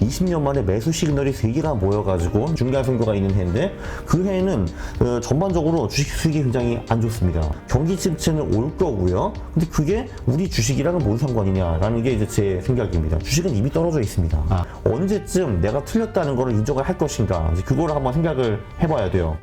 20년 만에 매수 시그널이 3개가 모여가지고 중간 선거가 있는 해인데 그 해에는 전반적으로 주식 수익이 굉장히 안 좋습니다. 경기 침체는 올 거고요. 근데 그게 우리 주식이랑은 뭔 상관이냐라는 게 이제 제 생각입니다. 주식은 이미 떨어져 있습니다. 언제쯤 내가 틀렸다는 걸 인정을 할 것인가, 이제 그거를 한번 생각을 해봐야 돼요.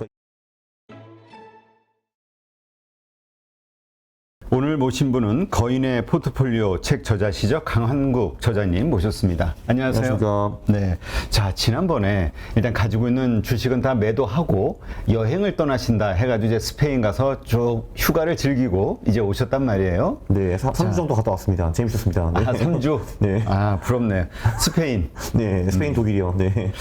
오늘 모신 분은 거인의 포트폴리오 책 저자시죠. 강한국 저자님 모셨습니다. 안녕하세요. 안녕하십니까. 네. 자, 지난번에 일단 가지고 있는 주식은 다 매도하고 여행을 떠나신다 해가지고 이제 스페인 가서 쭉 휴가를 즐기고 이제 오셨단 말이에요. 네, 3주 정도 갔다 왔습니다. 재밌었습니다. 네. 아, 3주? 네. 아, 부럽네. 스페인. 네, 스페인, 독일이요. 네.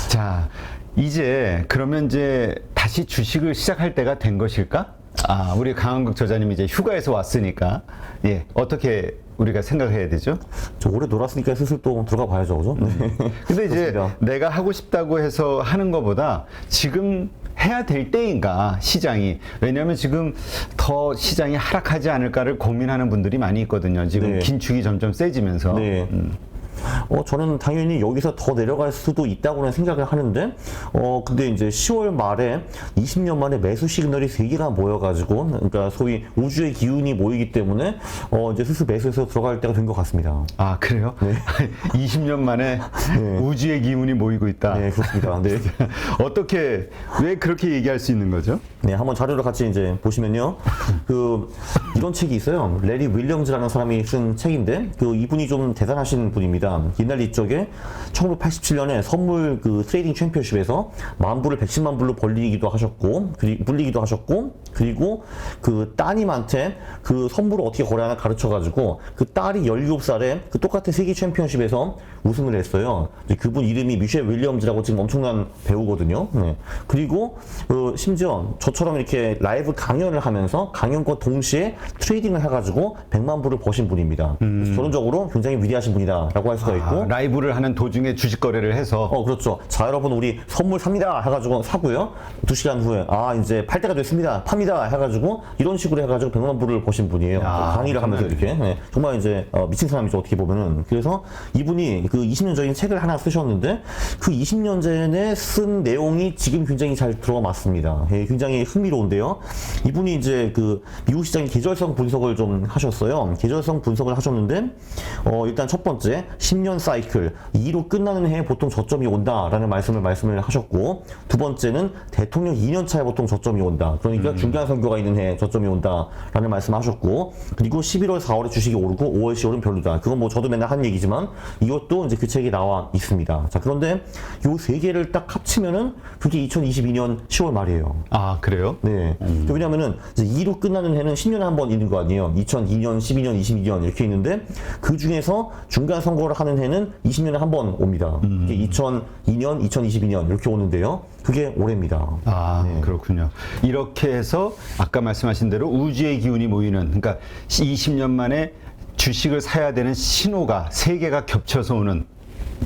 자, 이제 그러면 이제 다시 주식을 시작할 때가 된 것일까? 아, 우리 강한국 저자님이 이제 휴가에서 왔으니까, 예, 어떻게 우리가 생각해야 되죠? 저 오래 놀았으니까 슬슬 또 들어가 봐야죠, 그죠? 네. 근데 이제 그렇습니다. 내가 하고 싶다고 해서 하는 것보다 지금 해야 될 때인가, 시장이. 왜냐하면 지금 더 시장이 하락하지 않을까를 고민하는 분들이 많이 있거든요. 지금 네. 긴축이 점점 세지면서. 네. 저는 당연히 여기서 더 내려갈 수도 있다고는 생각을 하는데, 근데 이제 10월 말에 20년 만에 매수 시그널이 3개가 모여가지고, 그러니까 소위 우주의 기운이 모이기 때문에, 이제 슬슬 매수해서 들어갈 때가 된 것 같습니다. 아, 그래요? 네. 20년 만에 우주의 기운이 모이고 있다. 네, 그렇습니다. 네. 어떻게, 왜 그렇게 얘기할 수 있는 거죠? 네, 한번 자료를 같이 이제 보시면요. 이런 책이 있어요. 레리 윌리엄즈라는 사람이 쓴 책인데, 이분이 좀 대단하신 분입니다. 옛날 이쪽에 1987년에 선물 트레이딩 챔피언십에서 10,000불을 110만 불로 물리기도 하셨고, 그리고 그 따님한테 그 선물을 어떻게 거래하나 가르쳐가지고, 그 딸이 17살에 그 똑같은 세계 챔피언십에서 우승을 했어요. 그분 이름이 미셸 윌리엄즈라고 지금 엄청난 배우거든요. 네. 그리고 심지어 저처럼 이렇게 라이브 강연을 하면서 강연과 동시에 트레이딩을 해가지고 100만 불을 버신 분입니다. 그래서 결론적으로 굉장히 위대하신 분이다라고 할 수가 있고, 라이브를 하는 도중에 주식 거래를 해서. 그렇죠. 자, 여러분, 우리 선물 삽니다 해가지고 사고요. 2시간 후에, 이제 팔 때가 됐습니다. 팝니다 해가지고, 이런 식으로 해가지고 100만 불을 버신 분이에요. 강의를 하면서 이렇게. 네. 정말 이제, 미친 사람이죠. 어떻게 보면은. 그래서 이분이 그 20년 전인 책을 하나 쓰셨는데, 그 20년 전에 쓴 내용이 지금 굉장히 잘 들어가 맞습니다. 예, 굉장히 흥미로운데요. 이분이 이제 미국 시장의 계절성 분석을 좀 하셨어요. 계절성 분석을 하셨는데, 일단 첫 번째, 10년 사이클, 2로 끝나는 해에 보통 저점이 온다라는 말씀을 하셨고, 두 번째는 대통령 2년 차에 보통 저점이 온다. 그러니까 중간 선거가 있는 해에 저점이 온다라는 말씀하셨고, 그리고 11월, 4월에 주식이 오르고 5월, 10월은 별로다. 그건 뭐 저도 맨날 하는 얘기지만 이것도 이제 그 책에 나와 있습니다. 자, 그런데 요 세 개를 딱 합치면은 그게 2022년 10월 말이에요. 아, 그래요? 네. 왜냐면은 이제 2로 끝나는 해는 10년에 한 번 있는 거 아니에요. 2002년, 12년, 22년 이렇게 있는데 그 중에서 중간 선거를 하는 해는 20년에 한 번 옵니다. 이게 2002년, 2022년 이렇게 오는데요. 그게 올해입니다. 아, 네. 그렇군요. 이렇게 해서 아까 말씀하신 대로 우주의 기운이 모이는, 그러니까 20년 만에 주식을 사야 되는 신호가 3개가 겹쳐서 오는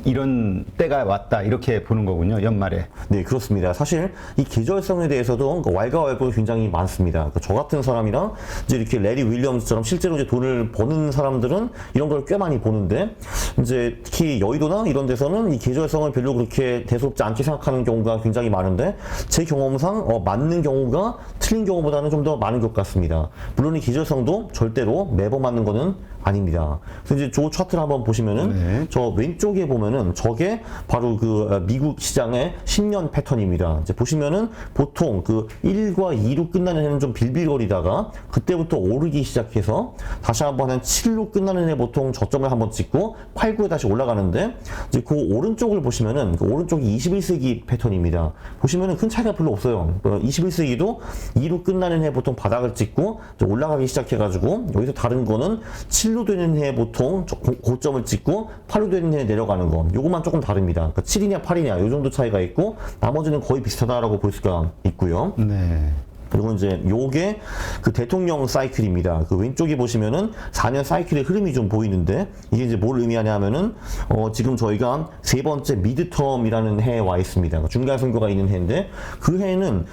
이런 때가 왔다, 이렇게 보는 거군요, 연말에. 네, 그렇습니다. 사실 이 계절성에 대해서도 왈가왈부가 굉장히 많습니다. 저 같은 사람이랑 이제 이렇게 레리 윌리엄스처럼 실제로 이제 돈을 버는 사람들은 이런 걸 꽤 많이 보는데, 이제 특히 여의도나 이런 데서는 이 계절성을 별로 그렇게 대수롭지 않게 생각하는 경우가 굉장히 많은데, 제 경험상 맞는 경우가 틀린 경우보다는 좀 더 많은 것 같습니다. 물론 이 계절성도 절대로 매번 맞는 거는 아닙니다. 그래서 이제 저 차트를 한번 보시면은, 네. 저 왼쪽에 보면은 저게 바로 미국 시장의 10년 패턴입니다. 이제 보시면은 보통 1과 2로 끝나는 해는 좀 빌빌거리다가 그때부터 오르기 시작해서 다시 한번 한 7로 끝나는 해 보통 저점을 한번 찍고 8, 9에 다시 올라가는데, 이제 그 오른쪽을 보시면은 오른쪽이 21세기 패턴입니다. 보시면은 큰 차이가 별로 없어요. 21세기도 2로 끝나는 해 보통 바닥을 찍고 올라가기 시작해가지고, 여기서 다른 거는 7로 되는 해 보통 고점을 찍고 8로 되는 해 내려가는 거, 요것만 조금 다릅니다. 그러니까 7이냐 8이냐 요 정도 차이가 있고, 나머지는 거의 비슷하다라고 볼 수가 있고요. 네. 그리고 이제 요게 그 대통령 사이클입니다. 그 왼쪽에 보시면은 4년 사이클의 흐름이 좀 보이는데 이게 이제 뭘 의미하냐면은 지금 저희가 세 번째 미드텀이라는 해에 와 있습니다. 그러니까 중간 선거가 있는 해인데 그 해에는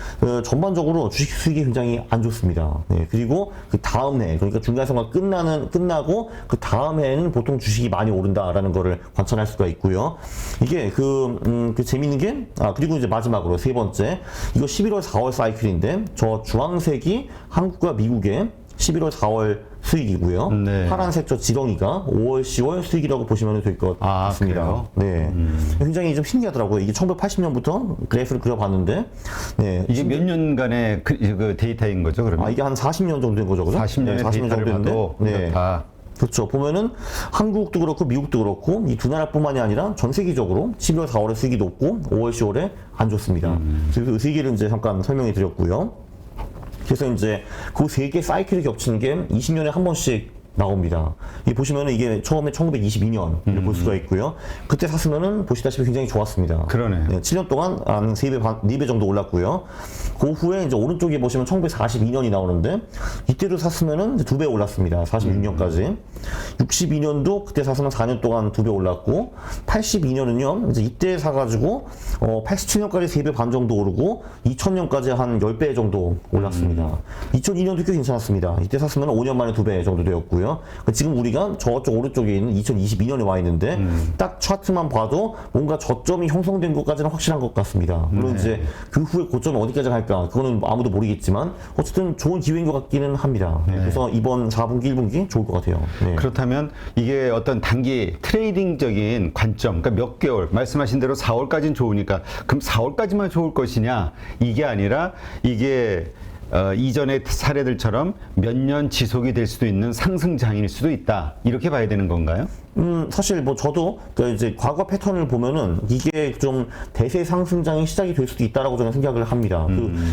전반적으로 주식 수익이 굉장히 안 좋습니다. 네, 그리고 그 다음 해 그러니까 중간 선거 끝나고 그 다음 해에는 보통 주식이 많이 오른다라는 거를 관찰할 수가 있고요. 이게 그 재밌는 게 그리고 이제 마지막으로 세 번째 이거 11월 4월 사이클인데 저 주황색이 한국과 미국의 11월 4월 수익이고요. 네. 파란색 저 지렁이가 5월 10월 수익이라고 보시면 될 것 같습니다. 네. 굉장히 좀 신기하더라고요. 이게 1980년부터 그래프를 그려봤는데 네. 이게 몇 년간의 그 데이터인 거죠, 그러면? 이게 한 40년 정도 된 거죠, 그죠? 40년의 네, 40년 데이터를 정도 봐도 됐는데, 네. 다 그렇죠. 보면은 한국도 그렇고 미국도 그렇고 이 두 나라뿐만이 아니라 전 세계적으로 11월 4월에 수익이 높고 5월 10월에 안 좋습니다. 그래서 그 세 개를 이제 잠깐 설명해 드렸고요. 그래서 이제 그 세 개 사이클이 겹치는 게 20년에 한 번씩 나옵니다. 이 보시면은 이게 처음에 1922년을 볼 수가 있고요. 그때 샀으면은 보시다시피 굉장히 좋았습니다. 그러네요. 네, 7년 동안 한 4배 정도 올랐고요. 그 후에 이제 오른쪽에 보시면 1942년이 나오는데 이때도 샀으면은 2배 올랐습니다. 46년까지. 62년도 그때 샀으면 4년 동안 2배 올랐고 82년은요. 이제 이때 사가지고 87년까지 3배 반 정도 오르고 2000년까지 한 10배 정도 올랐습니다. 2002년도 꽤 괜찮았습니다. 이때 샀으면 5년 만에 2배 정도 되었고요. 지금 우리가 저쪽 오른쪽에 있는 2022년에 와 있는데 딱 차트만 봐도 뭔가 저점이 형성된 것까지는 확실한 것 같습니다. 물론 이제 그 후에 고점이 어디까지 갈까 그거는 아무도 모르겠지만 어쨌든 좋은 기회인 것 같기는 합니다. 그래서 이번 4분기 1분기 좋을 것 같아요. 네. 그렇다면 이게 어떤 단기 트레이딩적인 관점, 그러니까 몇 개월, 말씀하신 대로 4월까지는 좋으니까 그럼 4월까지만 좋을 것이냐 이게 아니라 이게 이전의 사례들처럼 몇 년 지속이 될 수도 있는 상승장일 수도 있다 이렇게 봐야 되는 건가요? 사실 뭐 저도 그 이제 과거 패턴을 보면은 이게 좀 대세 상승장이 시작이 될 수도 있다라고 저는 생각을 합니다.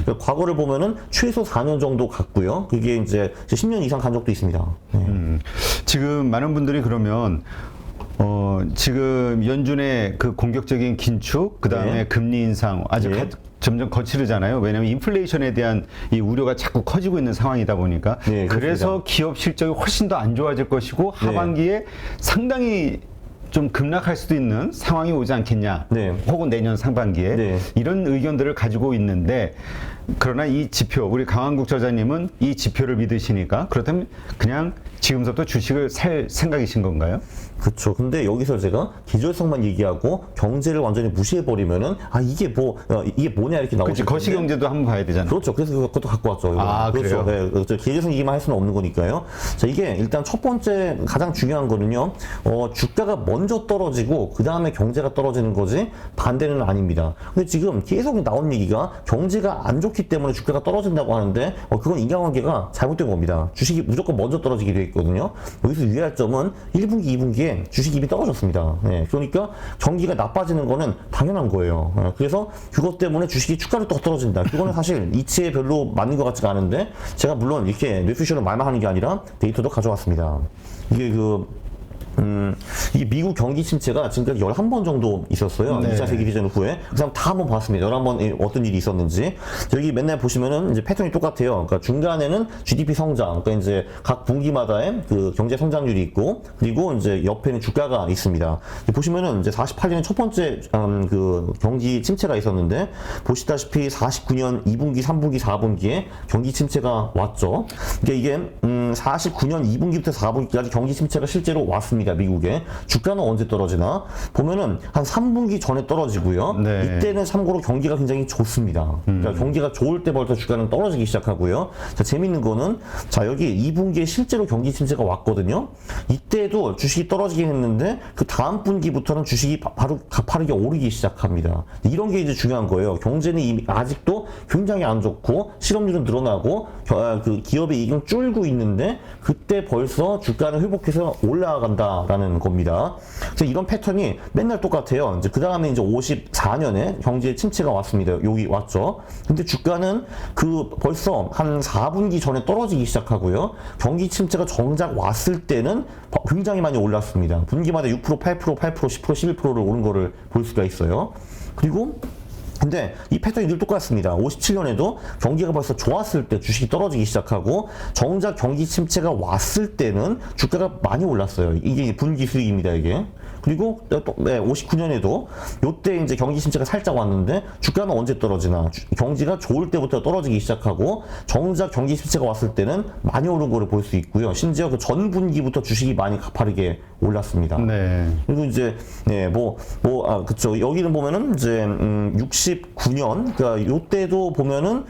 그 과거를 보면은 최소 4년 정도 갔고요. 그게 이제 10년 이상 간 적도 있습니다. 네. 지금 많은 분들이 그러면 지금 연준의 그 공격적인 긴축, 그 다음에 네. 금리 인상 아주 네. 점점 거치르잖아요. 왜냐하면 인플레이션에 대한 이 우려가 자꾸 커지고 있는 상황이다 보니까. 네, 그래서 기업 실적이 훨씬 더 안 좋아질 것이고 하반기에 상당히 좀 급락할 수도 있는 상황이 오지 않겠냐. 네. 혹은 내년 상반기에 네. 이런 의견들을 가지고 있는데 그러나 이 지표, 우리 강한국 저자님은 이 지표를 믿으시니까 그렇다면 그냥 지금부터 주식을 살 생각이신 건가요? 그렇죠. 근데 여기서 제가 기절성만 얘기하고 경제를 완전히 무시해버리면은 이게 뭐냐 이렇게 나오죠. 그렇지, 거시경제도 한번 봐야 되잖아요. 그렇죠. 그래서 그것도 갖고 왔죠. 이거. 그렇죠. 그래요? 네, 그렇죠. 기재성 얘기만 할 수는 없는 거니까요. 자, 이게 일단 첫 번째 가장 중요한 거는요. 주가가 먼저 떨어지고 그 다음에 경제가 떨어지는 거지 반대는 아닙니다. 근데 지금 계속 나온 얘기가 경제가 안 좋기 때문에 주가가 떨어진다고 하는데 그건 인과관계가 잘못된 겁니다. 주식이 무조건 먼저 떨어지게 돼 있거든요. 여기서 유의할 점은 1분기, 2분기에 주식이 이미 떨어졌습니다. 네, 그러니까 경기가 나빠지는 거는 당연한 거예요. 그래서 그것 때문에 주식이 주가를 또 떨어진다. 그거는 사실 이치에 별로 맞는 것 같지가 않은데 제가 물론 이렇게 뇌피셜을 말만 하는 게 아니라 데이터도 가져왔습니다. 이게 이게 미국 경기 침체가 지금까지 11번 정도 있었어요. 네. 2차 세계대전 후에. 그래서 다 한번 봤습니다. 11번 어떤 일이 있었는지. 여기 맨날 보시면은 이제 패턴이 똑같아요. 그러니까 중간에는 GDP 성장, 그러니까 이제 각 분기마다의 그 경제 성장률이 있고, 그리고 이제 옆에는 주가가 있습니다. 보시면은 이제 48년에 첫 번째 그 경기 침체가 있었는데, 보시다시피 49년 2분기, 3분기, 4분기에 경기 침체가 왔죠. 그러니까 이게 49년 2분기부터 4분기까지 경기 침체가 실제로 왔습니다. 미국에. 주가는 언제 떨어지나? 보면은 한 3분기 전에 떨어지고요. 네. 이때는 참고로 경기가 굉장히 좋습니다. 그러니까 경기가 좋을 때부터 주가는 떨어지기 시작하고요. 자, 재밌는 거는 자, 여기 2분기에 실제로 경기 침체가 왔거든요. 이때도 주식이 떨어지긴 했는데 그 다음 분기부터는 주식이 바로 가파르게 오르기 시작합니다. 이런 게 이제 중요한 거예요. 경제는 이미 아직도 굉장히 안 좋고 실업률은 늘어나고 그 기업의 이익은 줄고 있는데 그때 벌써 주가는 회복해서 올라간다라는 겁니다. 그래서 이런 패턴이 맨날 똑같아요. 이제 그 다음에 이제 54년에 경제 침체가 왔습니다. 여기 왔죠. 근데 주가는 벌써 한 4분기 전에 떨어지기 시작하고요. 경기 침체가 정작 왔을 때는 굉장히 많이 올랐습니다. 분기마다 6%, 8%, 10%, 11%를 오른 거를 볼 수가 있어요. 그리고 근데 이 패턴이 늘 똑같습니다. 57년에도 경기가 벌써 좋았을 때 주식이 떨어지기 시작하고 정작 경기 침체가 왔을 때는 주가가 많이 올랐어요. 이게 분기 수익입니다, 이게. 그리고 또 59년에도 요때 이제 경기 침체가 살짝 왔는데 주가는 언제 떨어지나? 경기가 좋을 때부터 떨어지기 시작하고 정작 경기 침체가 왔을 때는 많이 오른 거를 볼 수 있고요. 심지어 그 전 분기부터 주식이 많이 가파르게 올랐습니다. 네. 그리고 이제 그쵸. 여기는 보면은 이제 69년 그러니까 요때도 보면은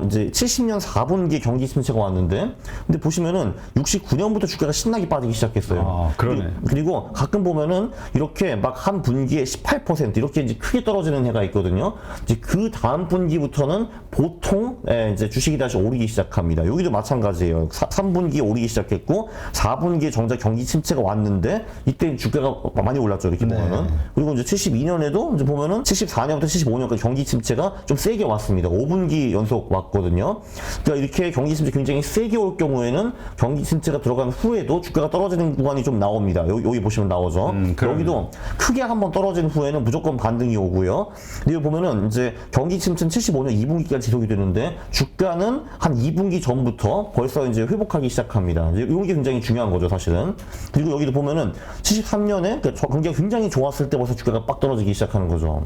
이제 70년 4분기 경기 침체가 왔는데 근데 보시면은 69년부터 주가가 신나게 빠지기 시작했어요. 아, 그러네. 그리고 가끔 보면은 이렇게 막 한 분기에 18% 이렇게 이제 크게 떨어지는 해가 있거든요. 이제 그 다음 분기부터는 보통 이제 주식이 다시 오르기 시작합니다. 여기도 마찬가지예요. 3분기에 오르기 시작했고 4분기에 정작 경기 침체가 왔는데 이때 주가가 많이 올랐죠. 이렇게 보면은. 그리고 이제 72년에도 이제 보면은 74년부터 75년까지 경기 침체가 좀 세게 왔습니다. 5분기 연속 왔거든요. 그러니까 이렇게 경기 침체 굉장히 세게 올 경우에는 경기 침체가 들어간 후에도 주가가 떨어지는 구간이 좀 나옵니다. 여기 보시면 나오죠. 여기도 크게 한번 떨어진 후에는 무조건 반등이 오고요. 여기 보면은 이제 경기 침체는 75년 2분기까지 지속이 되는데 주가는 한 2분기 전부터 벌써 이제 회복하기 시작합니다. 이제 이게 굉장히 중요한 거죠, 사실은. 그리고 여기도 보면은 73년에 경기가 굉장히 좋았을 때 벌써 주가가 빡 떨어지기 시작하는 거죠.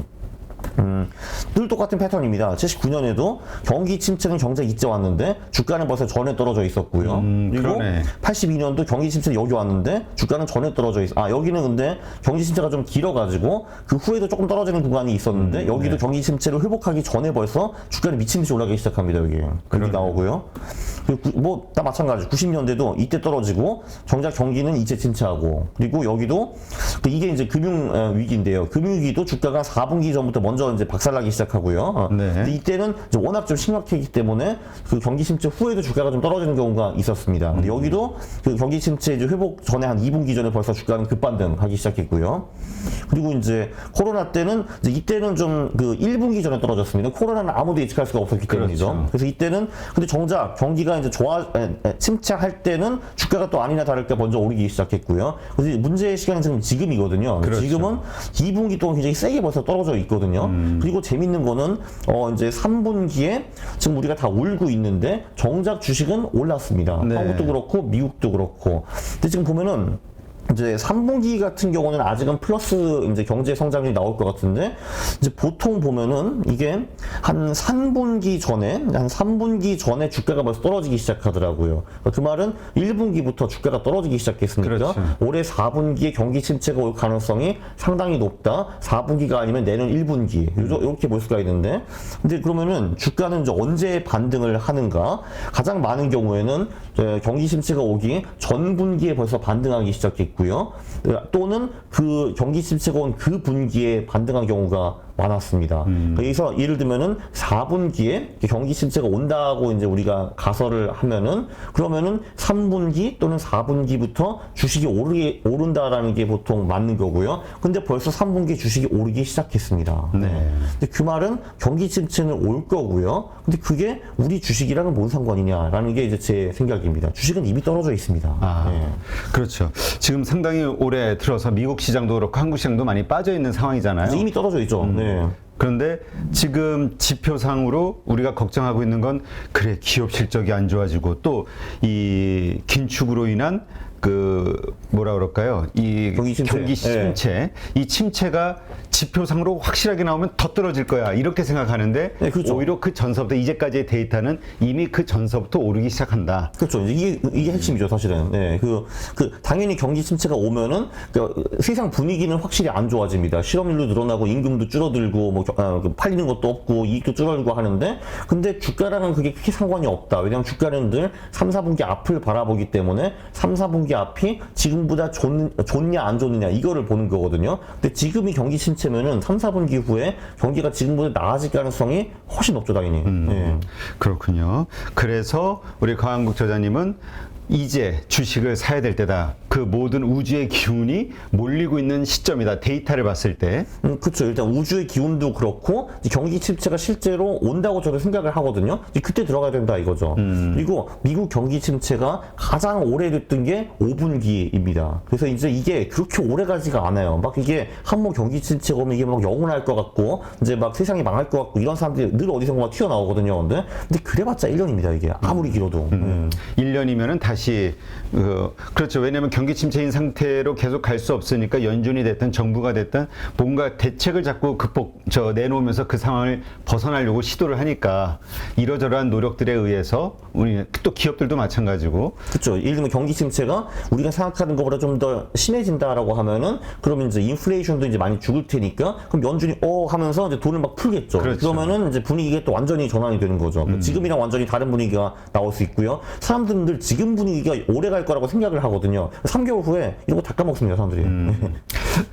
늘 똑같은 패턴입니다. 79년에도 경기 침체는 경제 이제 왔는데 주가는 벌써 전에 떨어져 있었고요. 그리고 그러네. 82년도 경기 침체는 여기 왔는데 주가는 전에 떨어져 여기는 근데 경기 침체가 좀 길어가지고 그 후에도 조금 떨어지는 구간이 있었는데 여기도 경기 침체를 회복하기 전에 벌써 주가는 미친 듯이 올라가기 시작합니다. 여기 그렇게 나오고요. 그리고 다 마찬가지. 90년대도 이때 떨어지고 정작 경기는 이제 침체하고 그리고 여기도 이게 이제 금융 위기인데요. 금융위기도 주가가 4분기 전부터 먼저 이제 박살나기 시작하고요. 네. 근데 이때는 이제 워낙 좀 심각했기 때문에 그 경기 침체 후에도 주가가 좀 떨어지는 경우가 있었습니다. 근데 여기도 그 경기 침체 이제 회복 전에 한 2분기 전에 벌써 주가는 급반등하기 시작했고요. 그리고 이제 코로나 때는 이제 이때는 좀 그 1분기 전에 떨어졌습니다. 코로나는 아무도 예측할 수가 없었기 때문이죠. 그렇죠. 그래서 이때는 근데 정작 경기가 이제 침체할 때는 주가가 또 아니나 다를까 먼저 오르기 시작했고요. 그래서 문제의 시간은 지금이거든요. 그렇죠. 지금은 2분기 동안 굉장히 세게 벌써 떨어져 있거든요. 그리고 재밌는 거는 이제 3분기에 지금 우리가 다 울고 있는데 정작 주식은 올랐습니다. 네. 한국도 그렇고 미국도 그렇고. 근데 지금 보면은 이제 3분기 같은 경우는 아직은 플러스 이제 경제 성장률이 나올 것 같은데 이제 보통 보면은 이게 한 3분기 전에 주가가 벌써 떨어지기 시작하더라고요. 그 말은 1분기부터 주가가 떨어지기 시작했으니까 그렇죠. 올해 4분기에 경기 침체가 올 가능성이 상당히 높다. 4분기가 아니면 내년 1분기 이렇게 볼 수가 있는데 근데 그러면은 주가는 이제 언제 반등을 하는가? 가장 많은 경우에는 경기 침체가 오기 전 분기에 벌써 반등하기 시작했고 또는 그 경기 침체가 온 그 분기에 반등한 경우가 많았습니다. 그래서 예를 들면은 4분기에 경기 침체가 온다고 이제 우리가 가설을 하면은 그러면은 3분기 또는 4분기부터 주식이 오른다라는 게 보통 맞는 거고요. 근데 벌써 3분기 주식이 오르기 시작했습니다. 네. 근데 그 말은 경기 침체는 올 거고요. 근데 그게 우리 주식이랑은 뭔 상관이냐라는 게 이제 제 생각입니다. 주식은 이미 떨어져 있습니다. 네. 그렇죠. 지금 상당히 올해 들어서 미국 시장도 그렇고 한국 시장도 많이 빠져 있는 상황이잖아요. 이미 떨어져 있죠. 네. 그런데 지금 지표상으로 우리가 걱정하고 있는 건 그래 기업 실적이 안 좋아지고 또 이 긴축으로 인한 그 뭐라 그럴까요? 이 경기 침체, 이 침체가 지표상으로 확실하게 나오면 더 떨어질 거야 이렇게 생각하는데 네, 그렇죠. 오히려 그 전서부터 이제까지의 데이터는 이미 그 전서부터 오르기 시작한다. 그렇죠. 이게 핵심이죠, 사실은. 네, 당연히 경기 침체가 오면은 세상 분위기는 확실히 안 좋아집니다. 실업률도 늘어나고 임금도 줄어들고 팔리는 것도 없고 이익도 줄어들고 하는데 근데 주가랑은 그게 크게 상관이 없다. 왜냐하면 주가는 늘 3, 4분기 앞을 바라보기 때문에 3, 4분기 앞이 지금보다 좋냐 안 좋느냐 이거를 보는 거거든요. 근데 지금이 경기 침체면은 3, 4분기 후에 경기가 지금보다 나아질 가능성이 훨씬 높죠, 당연히. 네. 그렇군요. 그래서 우리 강한국 저자님은 이제 주식을 사야 될 때다. 그 모든 우주의 기운이 몰리고 있는 시점이다. 데이터를 봤을 때. 그렇죠. 일단 우주의 기운도 그렇고 이제 경기 침체가 실제로 온다고 저도 생각을 하거든요. 이제 그때 들어가야 된다 이거죠. 그리고 미국 경기 침체가 가장 오래됐던 게 5분기입니다. 그래서 이제 이게 그렇게 오래 가지가 않아요. 막 이게 한번 경기 침체가 오면 이게 막 영원할 것 같고 이제 막 세상이 망할 것 같고 이런 사람들이 늘 어디선가 튀어나오거든요. 근데 그래봤자 1년입니다. 이게 아무리 길어도. 1년이면은 다시 그렇죠. 왜냐하면 경기 침체인 상태로 계속 갈 수 없으니까 연준이 됐든 정부가 됐든 뭔가 대책을 자꾸 내놓으면서 그 상황을 벗어나려고 시도를 하니까 이러저러한 노력들에 의해서 우리 또 기업들도 마찬가지고 그렇죠. 예를 들면 경기 침체가 우리가 생각하는 것보다 좀 더 심해진다라고 하면은 그러면 이제 인플레이션도 이제 많이 죽을 테니까 그럼 연준이 하면서 이제 돈을 막 풀겠죠. 그렇죠. 그러면은 이제 분위기가 또 완전히 전환이 되는 거죠. 지금이랑 완전히 다른 분위기가 나올 수 있고요. 사람들은 늘 지금 분위기가 오래 갈 거라고 생각을 하거든요. 3개월 후에 이런 거 다 까먹습니다, 사람들이.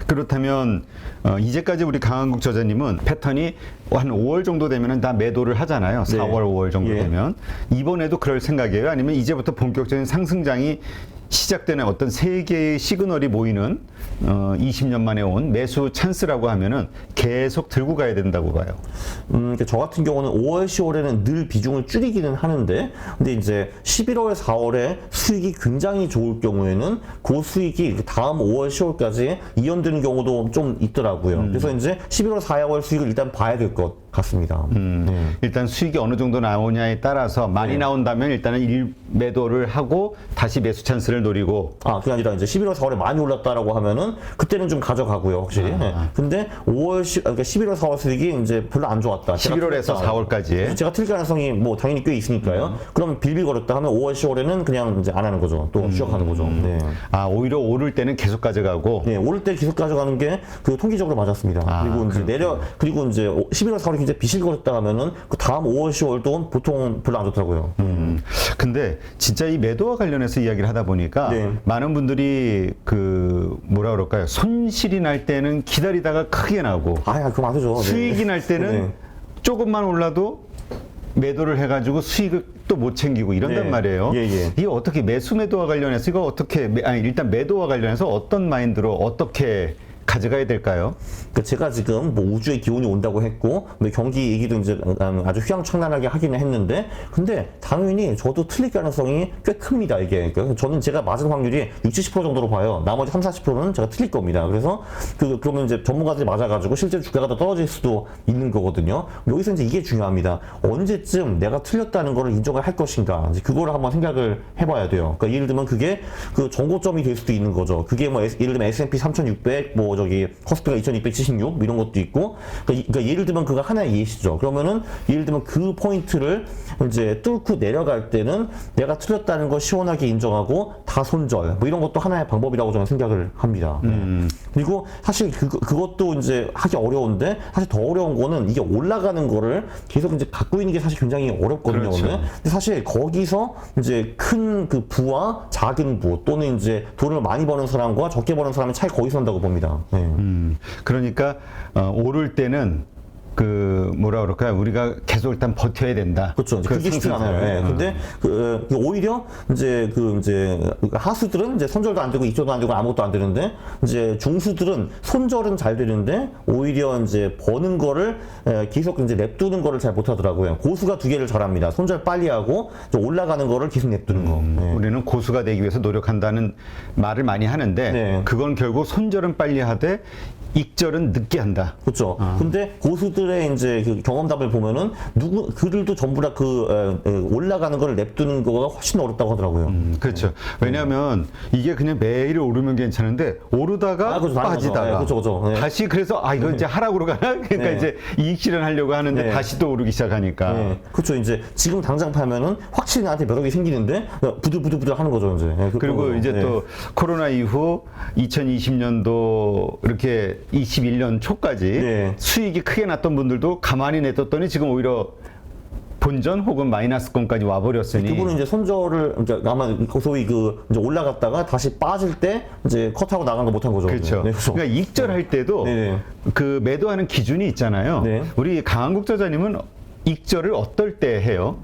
그렇다면 이제까지 우리 강한국 저자님은 패턴이 한 5월 정도 되면은 다 매도를 하잖아요. 4월, 5월 정도 되면 이번에도 그럴 생각이에요? 아니면 이제부터 본격적인 상승장이 시작되는 어떤 세 개의 시그널이 모이는 20년 만에 온 매수 찬스라고 하면은 계속 들고 가야 된다고 봐요. 저 같은 경우는 5월, 10월에는 늘 비중을 줄이기는 하는데, 근데 이제 11월, 4월에 수익이 굉장히 좋을 경우에는 그 수익이 다음 5월, 10월까지 이연되는 경우도 좀 있더라고요. 그래서 이제 11월, 4월 수익을 일단 봐야 될 것 같습니다. 일단 수익이 어느 정도 나오냐에 따라서 많이 나온다면 일단은 매도를 하고 다시 매수 찬스를 노리고. 그게 아니라 이제 11월, 4월에 많이 올랐다라고 하면은 그때는 좀 가져가고요, 확실히. 근데 5월, 그러니까 11월, 4월 수익이 이제 별로 안 좋았다. 11월에서 4월까지. 제가 틀릴 가능성이 뭐 당연히 꽤 있으니까요. 그러면 빌빌거렸다 하면 5월, 10월에는 그냥 이제 안 하는 거죠. 또 추적하는 거죠. 네. 오히려 오를 때는 계속 가져가고. 네, 오를 때 계속 가져가는 게 그 통계적으로 맞았습니다. 그리고 이제 그리고 이제 11월, 4월이 굉장히 비실거렸다 하면은 그 다음 5월, 10월도 보통 별로 안 좋더라고요. 근데 진짜 이 매도와 관련해서 이야기를 하다 보니까 많은 분들이 뭐라 그럴까요? 손실이 날 때는 기다리다가 크게 나고. 그거 맞죠. 수익이 날 때는 조금만 올라도 매도를 해가지고 수익을 또 못 챙기고 이런단 말이에요. 이게 어떻게 매수 매도와 관련해서 이거 어떻게 일단 매도와 관련해서 어떤 마인드로 어떻게 가져가야 될까요? 그러니까 제가 지금 뭐 우주의 기운이 온다고 했고 뭐 경기 얘기도 이제 아주 휘황찬란하게 하기는 했는데 근데 당연히 저도 틀릴 가능성이 꽤 큽니다 이게. 그러니까 저는 제가 맞은 확률이 60, 70% 정도로 봐요. 나머지 30, 40%는 제가 틀릴 겁니다. 그래서 그러면 이제 전문가들이 맞아가지고 실제 주가가 더 떨어질 수도 있는 거거든요. 여기서 이제 이게 중요합니다. 언제쯤 내가 틀렸다는 거를 인정을 할 것인가 이제 그거를 한번 생각을 해봐야 돼요. 그러니까 예를 들면 그게 그 정고점이 될 수도 있는 거죠. 그게 뭐 예를 들면 S&P 3,600 뭐 저기 코스피가 2276 이런 것도 있고 그러니까 예를 들면 그거 하나의 예시죠. 그러면은 예를 들면 그 포인트를 이제 뚫고 내려갈 때는 내가 틀렸다는 거 시원하게 인정하고 다 손절 뭐 이런 것도 하나의 방법이라고 저는 생각을 합니다. 그리고 사실 그것도 이제 하기 어려운데 사실 더 어려운 거는 이게 올라가는 거를 계속 이제 갖고 있는 게 사실 굉장히 어렵거든요. 그렇죠. 근데 사실 거기서 이제 큰 그 부와 작은 부 또는 이제 돈을 많이 버는 사람과 적게 버는 사람의 차이 거기서 난다고 봅니다. 그러니까 오를 때는 뭐라 그럴까요? 우리가 계속 일단 버텨야 된다. 그렇죠. 그게 쉽지 않아요. 근데 오히려 이제 하수들은 이제 손절도 안 되고 입조도 안 되고 아무것도 안 되는데 이제 중수들은 손절은 잘 되는데 오히려 이제 버는 거를 계속 이제 냅두는 거를 잘 못하더라고요. 고수가 두 개를 잘합니다. 손절 빨리 하고 올라가는 거를 계속 냅두는 거. 우리는 고수가 되기 위해서 노력한다는 말을 많이 하는데 그건 결국 손절은 빨리 하되 익절은 늦게 한다. 그렇죠. 근데 고수들의 이제 그 경험담을 보면은 그들도 전부 다 올라가는 걸 냅두는 거가 훨씬 어렵다고 하더라고요. 그렇죠. 왜냐하면 이게 그냥 매일 오르면 괜찮은데 오르다가 그렇죠. 빠지다가 그렇죠. 다시 그래서 이거 이제 하락으로 가나? 그러니까 이제 이익 실현하려고 하는데 다시 또 오르기 시작하니까. 그렇죠. 이제 지금 당장 팔면은 확실히 나한테 몇 억이 생기는데 부들부들 하는 거죠, 이제. 그리고 이제 또 코로나 이후 2020년도 이렇게 21년 초까지 수익이 크게 났던 분들도 가만히 내뒀더니 지금 오히려 본전 혹은 마이너스권까지 와버렸으니 그분은 이제 손절을 그러니까 아마 소위 이제 올라갔다가 다시 빠질 때 이제 컷하고 나간 거 못한 거죠. 그렇죠. 그렇죠. 그러니까 익절할 때도 그 매도하는 기준이 있잖아요. 우리 강한국 저자님은 익절을 어떨 때 해요?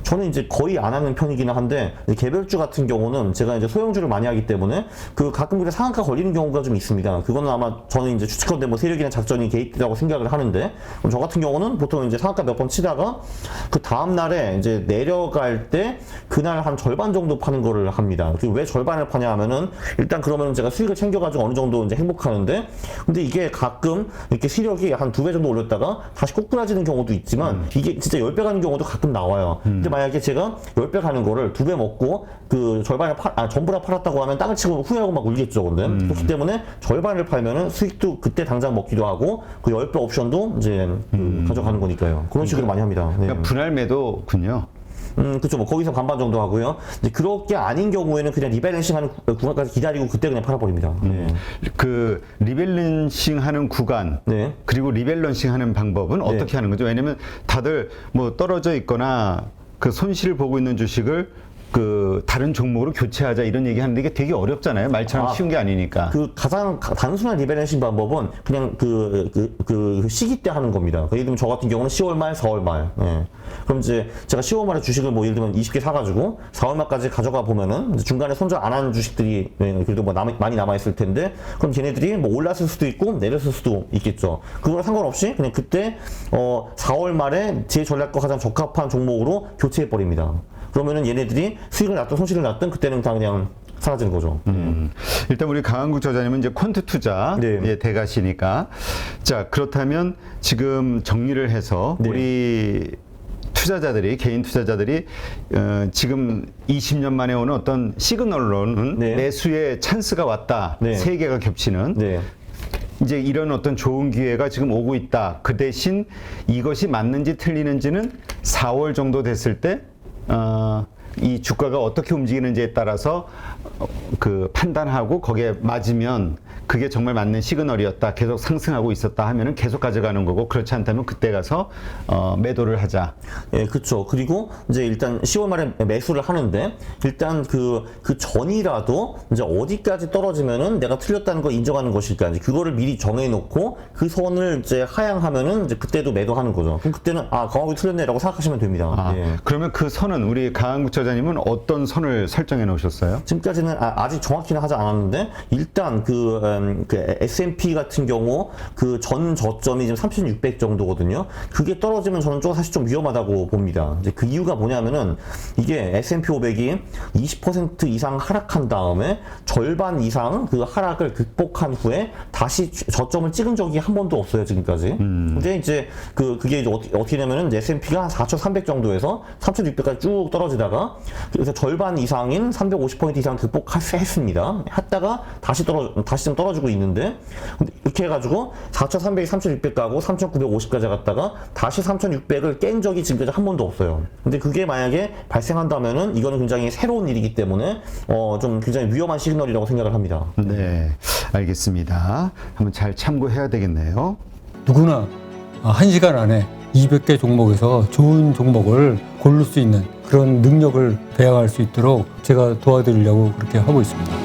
저는 이제 거의 안 하는 편이기는 한데 개별주 같은 경우는 제가 이제 소형주를 많이 하기 때문에 그 가끔 그래 상한가 걸리는 경우가 좀 있습니다. 그거는 아마 저는 이제 추측컨대 뭐 세력이나 작전이 개입되라고 생각을 하는데 그럼 저 같은 경우는 보통 이제 상한가 몇 번 치다가 그 다음 날에 이제 내려갈 때 그날 한 절반 정도 파는 거를 합니다. 왜 절반을 파냐 하면은 일단 그러면 제가 수익을 챙겨가지고 어느 정도 이제 행복하는데 근데 이게 가끔 이렇게 시력이 한 2배 정도 올렸다가 다시 꼬꾸라지는 경우도 있지만 이게 진짜 10배 가는 경우도 가끔 나와요. 근데 만약에 제가 10배 가는 거를 2배 먹고 그 절반을 전부 다 팔았다고 하면 땅을 치고 후회하고 막 울겠죠. 근데 그렇기 때문에 절반을 팔면은 수익도 그때 당장 먹기도 하고 그 10배 옵션도 이제 가져가는 거니까요. 그런 식으로 많이 합니다. 네. 그러니까 분할 매도군요. 그쵸. 뭐, 거기서 반반 정도 하고요. 이제 그렇게 아닌 경우에는 그냥 리밸런싱 하는 구간까지 기다리고 그때 그냥 팔아버립니다. 네. 그 리밸런싱 하는 구간, 네. 그리고 리밸런싱 하는 방법은 어떻게 하는 거죠? 왜냐면 다들 뭐 떨어져 있거나 그 손실을 보고 있는 주식을 그 다른 종목으로 교체하자 이런 얘기 하는데 이게 되게 어렵잖아요. 말처럼 쉬운 게 아니니까. 그 가장 단순한 리밸런싱 방법은 그냥 그 시기 때 하는 겁니다. 예를 들면 저 같은 경우는 10월 말, 4월 말. 예. 그럼 이제 제가 10월 말에 주식을 뭐 예를 들면 20개 사가지고 4월 말까지 가져가 보면은 중간에 손절 안 하는 주식들이 그래도 뭐 많이 남아있을 텐데 그럼 걔네들이 뭐 올랐을 수도 있고 내렸을 수도 있겠죠. 그거랑 상관없이 그냥 그때 4월 말에 제 전략과 가장 적합한 종목으로 교체해버립니다. 그러면은 얘네들이 수익을 났든 손실을 났든 그때는 다 그냥 사라지는 거죠. 일단 우리 강한국 저자님은 이제 퀀트 투자 네. 대가시니까 자 그렇다면 지금 정리를 해서 네. 우리 투자자들이 개인 투자자들이 지금 20년 만에 오는 어떤 시그널로는 네. 매수의 찬스가 왔다. 네. 세 개가 겹치는. 네. 이제 이런 어떤 좋은 기회가 지금 오고 있다. 그 대신 이것이 맞는지 틀리는지는 4월 정도 됐을 때 이 주가가 어떻게 움직이는지에 따라서 그 판단하고 거기에 맞으면 그게 정말 맞는 시그널이었다. 계속 상승하고 있었다 하면은 계속 가져가는 거고 그렇지 않다면 그때 가서 매도를 하자. 예, 그렇죠. 그리고 이제 일단 10월 말에 매수를 하는데 일단 그 전이라도 이제 어디까지 떨어지면은 내가 틀렸다는 걸 인정하는 것일까 이제 그거를 미리 정해놓고 그 선을 이제 하향하면은 이제 그때도 매도하는 거죠. 그럼 그때는 강하게 틀렸네라고 생각하시면 됩니다. 예. 그러면 그 선은 우리 강한국 저자님은 어떤 선을 설정해 놓으셨어요? 지금까지는 아직 정확히는 하지 않았는데 일단 그 S&P 같은 경우 그 전 저점이 지금 3,600 정도거든요. 그게 떨어지면 저는 좀 사실 좀 위험하다고 봅니다. 이제 그 이유가 뭐냐면은 이게 S&P 500이 20% 이상 하락한 다음에 절반 이상 그 하락을 극복한 후에 다시 저점을 찍은 적이 한 번도 없어요 지금까지. 근데 이제 그게 이제 어떻게 되면은 S&P가 한 4,300 정도에서 3,600까지 쭉 떨어지다가 그래서 절반 이상인 350포인트 이상 극복했습니다. 했다가 다시 좀 떨어지고 있는데 이렇게 해가지고 4,300이 3,600 가고 3,950까지 갔다가 다시 3,600을 깬 적이 지금까지 한 번도 없어요. 근데 그게 만약에 발생한다면은 이거는 굉장히 새로운 일이기 때문에 좀 굉장히 위험한 시그널이라고 생각을 합니다. 네, 알겠습니다. 한번 잘 참고해야 되겠네요. 누구나 1시간 안에 200개 종목에서 좋은 종목을 고를 수 있는 그런 능력을 배양할 수 있도록 제가 도와드리려고 그렇게 하고 있습니다.